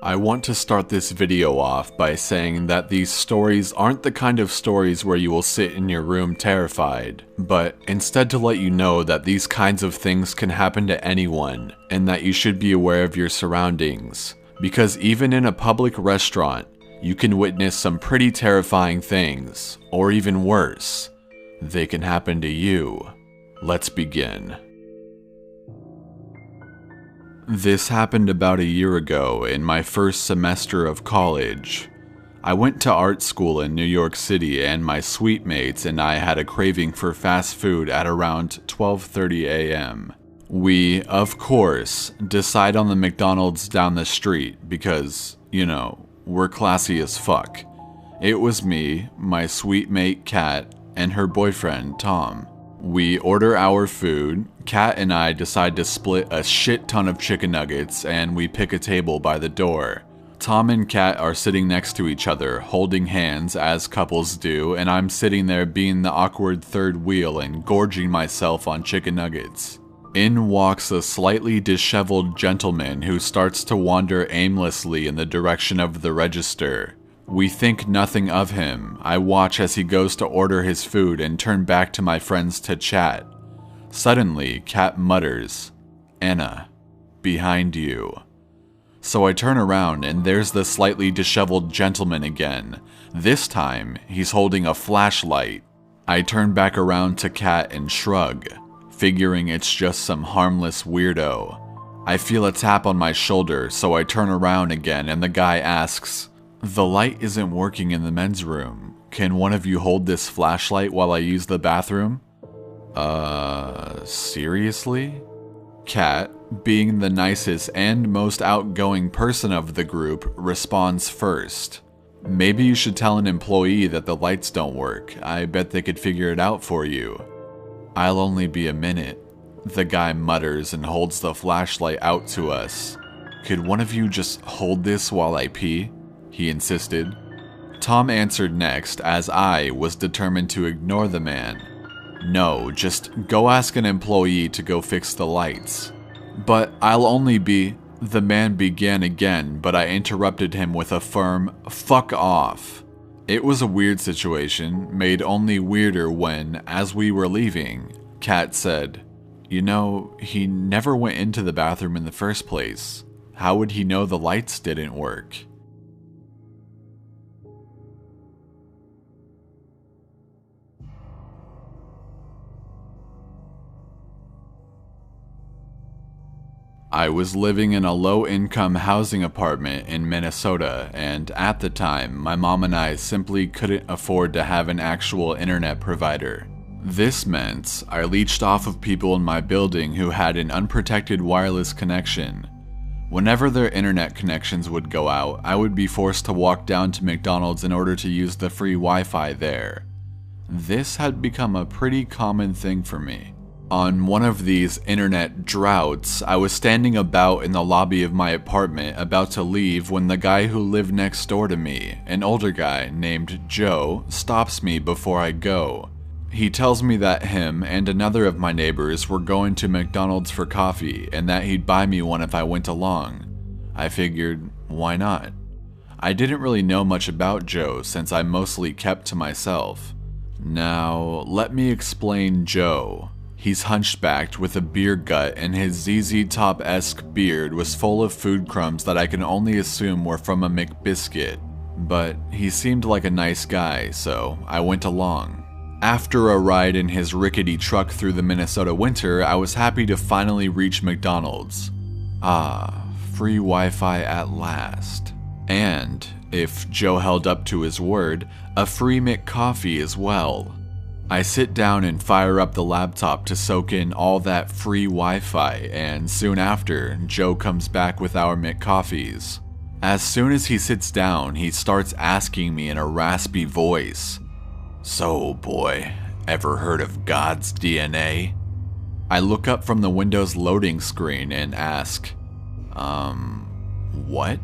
I want to start this video off by saying that these stories aren't the kind of stories where you will sit in your room terrified, but instead to let you know that these kinds of things can happen to anyone, and that you should be aware of your surroundings. Because even in a public restaurant, you can witness some pretty terrifying things, or even worse, they can happen to you. Let's begin. This happened about a year ago in my first semester of college. I went to art school in New York City, and my suite mates and I had a craving for fast food at around 12:30 a.m. We, of course, decide on the McDonald's down the street because, we're classy as fuck. It was me, my suite mate Kat, and her boyfriend Tom. We order our food, Kat and I decide to split a shit ton of chicken nuggets, and we pick a table by the door. Tom and Kat are sitting next to each other, holding hands as couples do, and I'm sitting there being the awkward third wheel and gorging myself on chicken nuggets. In walks a slightly disheveled gentleman who starts to wander aimlessly in the direction of the register. We think nothing of him. I watch as he goes to order his food and turn back to my friends to chat. Suddenly, Kat mutters, "Anna, behind you." So I turn around and there's the slightly disheveled gentleman again. This time, he's holding a flashlight. I turn back around to Kat and shrug, figuring it's just some harmless weirdo. I feel a tap on my shoulder, so I turn around again and the guy asks, "The light isn't working in the men's room. Can one of you hold this flashlight while I use the bathroom?" Seriously? Kat, being the nicest and most outgoing person of the group, responds first. "Maybe you should tell an employee that the lights don't work. I bet they could figure it out for you." "I'll only be a minute," the guy mutters and holds the flashlight out to us. "Could one of you just hold this while I pee?" he insisted. Tom answered next, as I was determined to ignore the man. "No, just go ask an employee to go fix the lights." "But I'll only be..." The man began again, but I interrupted him with a firm, "Fuck off." It was a weird situation, made only weirder when, as we were leaving, Kat said, "He never went into the bathroom in the first place. How would he know the lights didn't work?" I was living in a low-income housing apartment in Minnesota, and at the time, my mom and I simply couldn't afford to have an actual internet provider. This meant I leached off of people in my building who had an unprotected wireless connection. Whenever their internet connections would go out, I would be forced to walk down to McDonald's in order to use the free Wi-Fi there. This had become a pretty common thing for me. On one of these internet droughts, I was standing about in the lobby of my apartment about to leave when the guy who lived next door to me, an older guy named Joe, stops me before I go. He tells me that him and another of my neighbors were going to McDonald's for coffee and that he'd buy me one if I went along. I figured, why not? I didn't really know much about Joe since I mostly kept to myself. Now, let me explain Joe. He's hunchbacked with a beer gut, and his ZZ Top-esque beard was full of food crumbs that I can only assume were from a McBiscuit. But he seemed like a nice guy, so I went along. After a ride in his rickety truck through the Minnesota winter, I was happy to finally reach McDonald's. Free Wi-Fi at last. And, if Joe held up to his word, a free McCoffee as well. I sit down and fire up the laptop to soak in all that free Wi-Fi, and soon after, Joe comes back with our McCoffees. As soon as he sits down, he starts asking me in a raspy voice, "So, boy, ever heard of God's DNA?" I look up from the Windows loading screen and ask, what?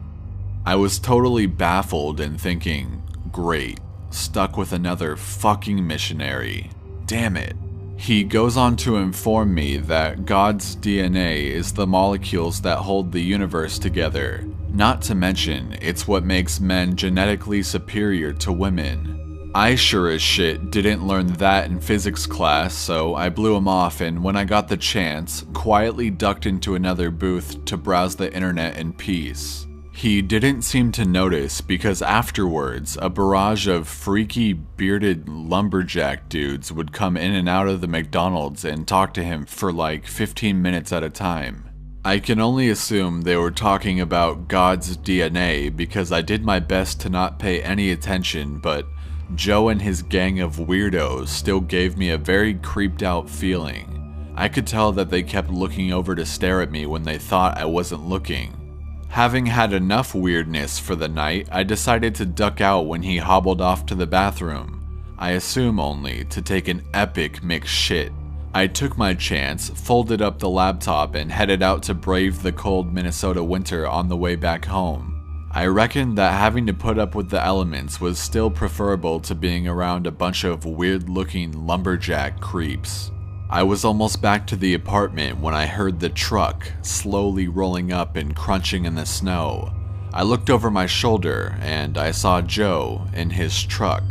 I was totally baffled and thinking, great. Stuck with another fucking missionary. Damn it. He goes on to inform me that God's DNA is the molecules that hold the universe together. Not to mention, it's what makes men genetically superior to women. I sure as shit didn't learn that in physics class, so I blew him off and when I got the chance, quietly ducked into another booth to browse the internet in peace. He didn't seem to notice because afterwards, a barrage of freaky bearded lumberjack dudes would come in and out of the McDonald's and talk to him for like 15 minutes at a time. I can only assume they were talking about God's DNA because I did my best to not pay any attention, but Joe and his gang of weirdos still gave me a very creeped out feeling. I could tell that they kept looking over to stare at me when they thought I wasn't looking. Having had enough weirdness for the night, I decided to duck out when he hobbled off to the bathroom. I assume only to take an epic McShit. I took my chance, folded up the laptop, and headed out to brave the cold Minnesota winter on the way back home. I reckoned that having to put up with the elements was still preferable to being around a bunch of weird-looking lumberjack creeps. I was almost back to the apartment when I heard the truck slowly rolling up and crunching in the snow. I looked over my shoulder and I saw Joe in his truck.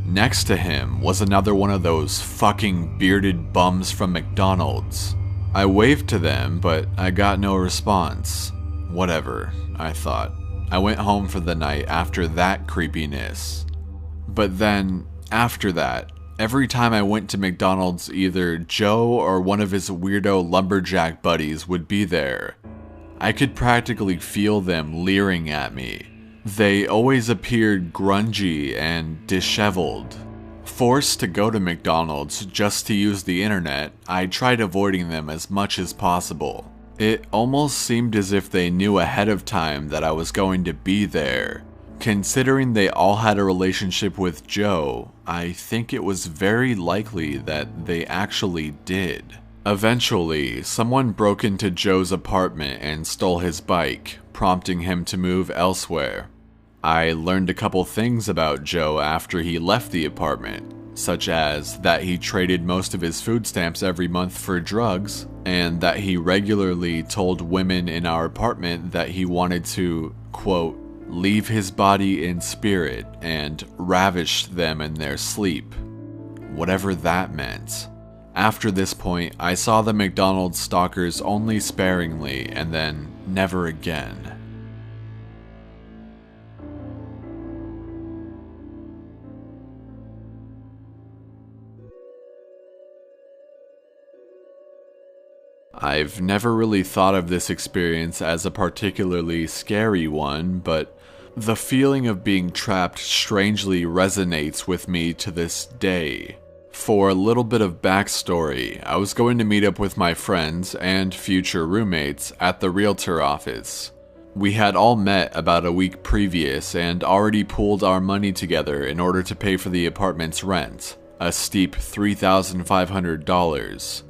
Next to him was another one of those fucking bearded bums from McDonald's. I waved to them, but I got no response. Whatever, I thought. I went home for the night after that creepiness. But then, after that, every time I went to McDonald's, either Joe or one of his weirdo lumberjack buddies would be there. I could practically feel them leering at me. They always appeared grungy and disheveled. Forced to go to McDonald's just to use the internet, I tried avoiding them as much as possible. It almost seemed as if they knew ahead of time that I was going to be there. Considering they all had a relationship with Joe, I think it was very likely that they actually did. Eventually, someone broke into Joe's apartment and stole his bike, prompting him to move elsewhere. I learned a couple things about Joe after he left the apartment, such as that he traded most of his food stamps every month for drugs, and that he regularly told women in our apartment that he wanted to, quote, leave his body in spirit and ravish them in their sleep. Whatever that meant. After this point, I saw the McDonald's stalkers only sparingly and then never again. I've never really thought of this experience as a particularly scary one, but the feeling of being trapped strangely resonates with me to this day. For a little bit of backstory, I was going to meet up with my friends and future roommates at the realtor office. We had all met about a week previous and already pooled our money together in order to pay for the apartment's rent, a steep $3,500.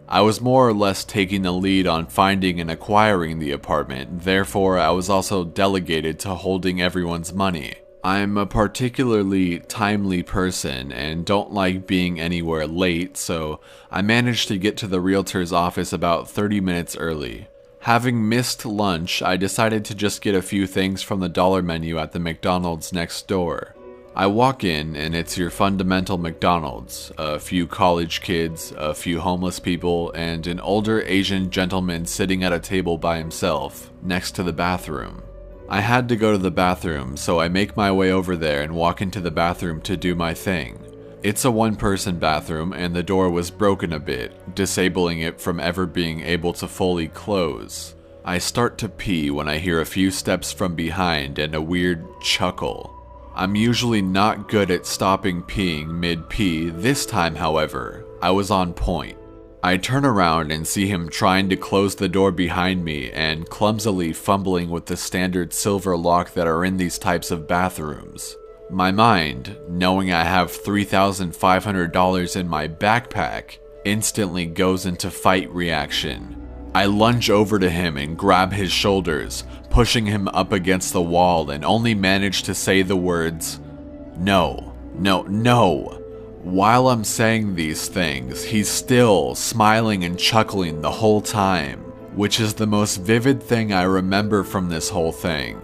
I was more or less taking the lead on finding and acquiring the apartment, therefore I was also delegated to holding everyone's money. I'm a particularly timely person and don't like being anywhere late, so I managed to get to the realtor's office about 30 minutes early. Having missed lunch, I decided to just get a few things from the dollar menu at the McDonald's next door. I walk in and it's your fundamental McDonald's, a few college kids, a few homeless people, and an older Asian gentleman sitting at a table by himself, next to the bathroom. I had to go to the bathroom, so I make my way over there and walk into the bathroom to do my thing. It's a one-person bathroom and the door was broken a bit, disabling it from ever being able to fully close. I start to pee when I hear a few steps from behind and a weird chuckle. I'm usually not good at stopping peeing mid-pee. This time, however, I was on point. I turn around and see him trying to close the door behind me and clumsily fumbling with the standard silver lock that are in these types of bathrooms. My mind, knowing I have $3,500 in my backpack, instantly goes into fight reaction. I lunge over to him and grab his shoulders, pushing him up against the wall and only manage to say the words, "No, no, no." While I'm saying these things, he's still smiling and chuckling the whole time, which is the most vivid thing I remember from this whole thing.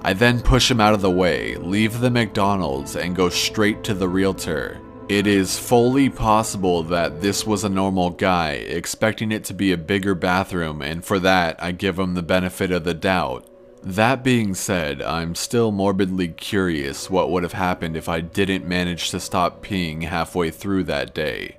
I then push him out of the way, leave the McDonald's, and go straight to the realtor. It is fully possible that this was a normal guy, expecting it to be a bigger bathroom, and for that, I give him the benefit of the doubt. That being said, I'm still morbidly curious what would have happened if I didn't manage to stop peeing halfway through that day.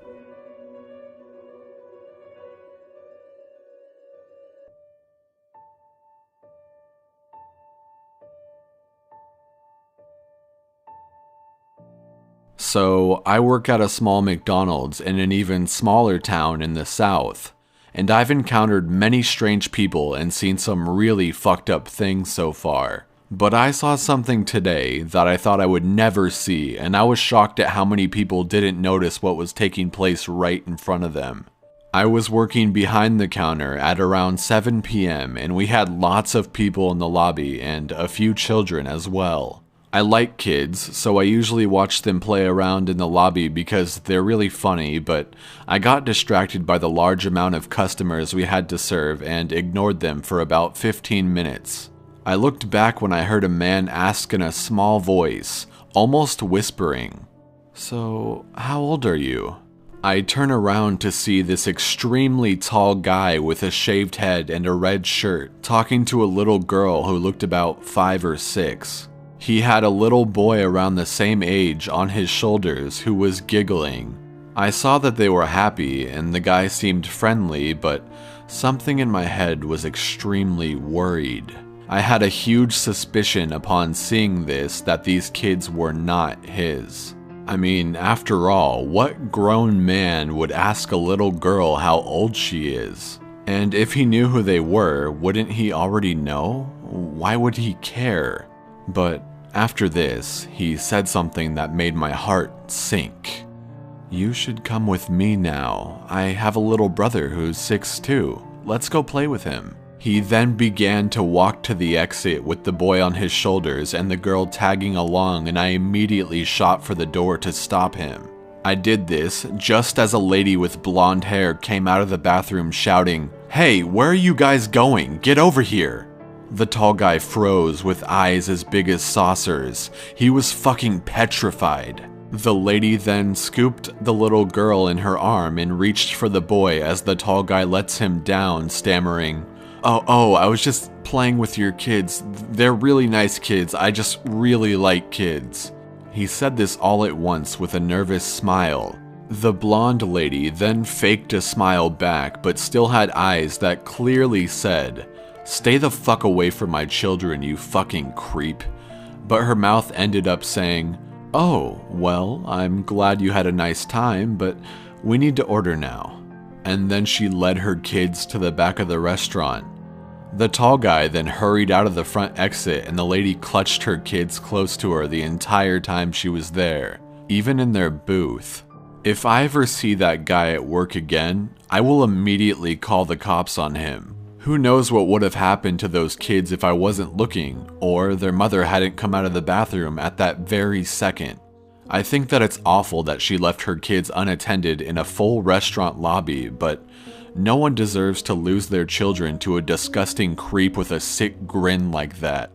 So, I work at a small McDonald's in an even smaller town in the south, and I've encountered many strange people and seen some really fucked up things so far. But I saw something today that I thought I would never see, and I was shocked at how many people didn't notice what was taking place right in front of them. I was working behind the counter at around 7 p.m. and we had lots of people in the lobby and a few children as well. I like kids, so I usually watch them play around in the lobby because they're really funny, but I got distracted by the large amount of customers we had to serve and ignored them for about 15 minutes. I looked back when I heard a man ask in a small voice, almost whispering, "So, how old are you?" I turn around to see this extremely tall guy with a shaved head and a red shirt talking to a little girl who looked about 5 or 6. He had a little boy around the same age on his shoulders who was giggling. I saw that they were happy and the guy seemed friendly, but something in my head was extremely worried. I had a huge suspicion upon seeing this that these kids were not his. I mean, after all, what grown man would ask a little girl how old she is? And if he knew who they were, wouldn't he already know? Why would he care? But after this, he said something that made my heart sink. "You should come with me now. I have a little brother who's 6 too. Let's go play with him." He then began to walk to the exit with the boy on his shoulders and the girl tagging along, and I immediately shot for the door to stop him. I did this just as a lady with blonde hair came out of the bathroom shouting, "Hey, where are you guys going? Get over here!" The tall guy froze with eyes as big as saucers. He was fucking petrified. The lady then scooped the little girl in her arm and reached for the boy as the tall guy lets him down, stammering, Oh, I was just playing with your kids. They're really nice kids. I just really like kids." He said this all at once with a nervous smile. The blonde lady then faked a smile back, but still had eyes that clearly said, "Stay the fuck away from my children, you fucking creep." But her mouth ended up saying, "Oh, well, I'm glad you had a nice time, but we need to order now." And then she led her kids to the back of the restaurant. The tall guy then hurried out of the front exit and the lady clutched her kids close to her the entire time she was there, even in their booth. If I ever see that guy at work again, I will immediately call the cops on him. Who knows what would have happened to those kids if I wasn't looking, or their mother hadn't come out of the bathroom at that very second. I think that it's awful that she left her kids unattended in a full restaurant lobby, but no one deserves to lose their children to a disgusting creep with a sick grin like that.